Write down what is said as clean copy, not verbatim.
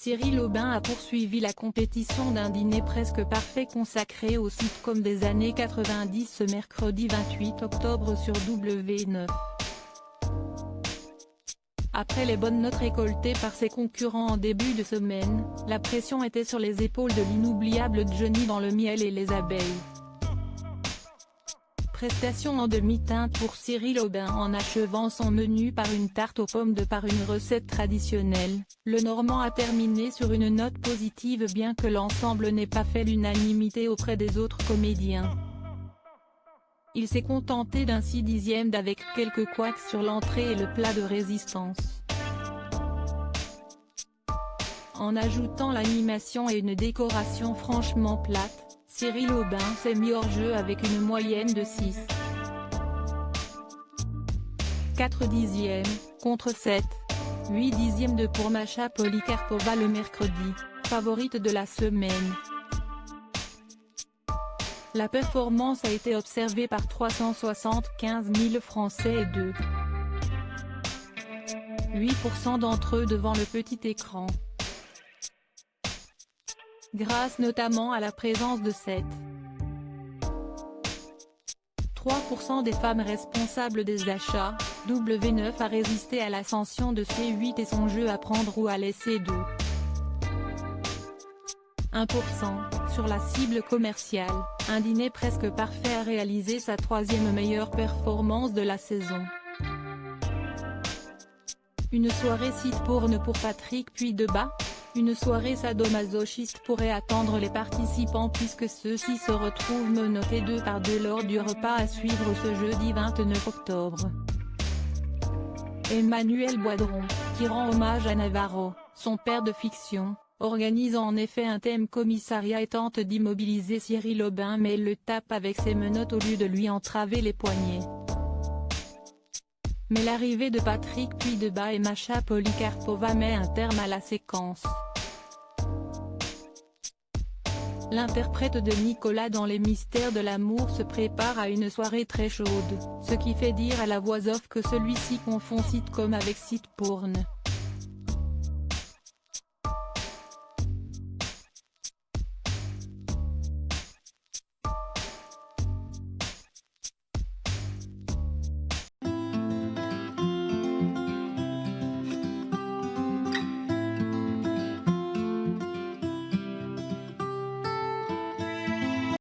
Cyril Aubin a poursuivi la compétition d'un dîner presque parfait consacré au sitcom des années 90 ce mercredi 28 octobre sur W9. Après les bonnes notes récoltées par ses concurrents en début de semaine, la pression était sur les épaules de l'inoubliable Johnny dans le miel et les abeilles. Prestation en demi-teinte pour Cyril Aubin en achevant son menu par une tarte aux pommes de par une recette traditionnelle. Le Normand a terminé sur une note positive bien que l'ensemble n'ait pas fait l'unanimité auprès des autres comédiens. Il s'est contenté d'un 6/10 d'avec quelques couacs sur l'entrée et le plat de résistance. En ajoutant l'animation et une décoration franchement plate, Cyril Aubin s'est mis hors jeu avec une moyenne de 6,4 contre 7,8 de pour Masha Polikarpova le mercredi, favorite de la semaine. La performance a été observée par 375 000 Français et 2,8% d'entre eux devant le petit écran. Grâce notamment à la présence de 7,3% des femmes responsables des achats, W9 a résisté à l'ascension de C8 et son jeu à prendre ou à laisser 2,1% sur la cible commerciale. Un dîner presque parfait a réalisé sa troisième meilleure performance de la saison. Une soirée site porn pour Patrick Puydeba. Une soirée sadomasochiste pourrait attendre les participants puisque ceux-ci se retrouvent menottés 2 par 2 lors du repas à suivre ce jeudi 29 octobre. Emmanuel Boidron, qui rend hommage à Navarro, son père de fiction, organise en effet un thème commissariat et tente d'immobiliser Cyril Aubin mais il le tape avec ses menottes au lieu de lui entraver les poignets. Mais l'arrivée de Patrick Puydeba et Masha Polikarpova met un terme à la séquence. L'interprète de Nicolas dans Les Mystères de l'amour se prépare à une soirée très chaude, ce qui fait dire à la voix off que celui-ci confond sitcom avec site porn.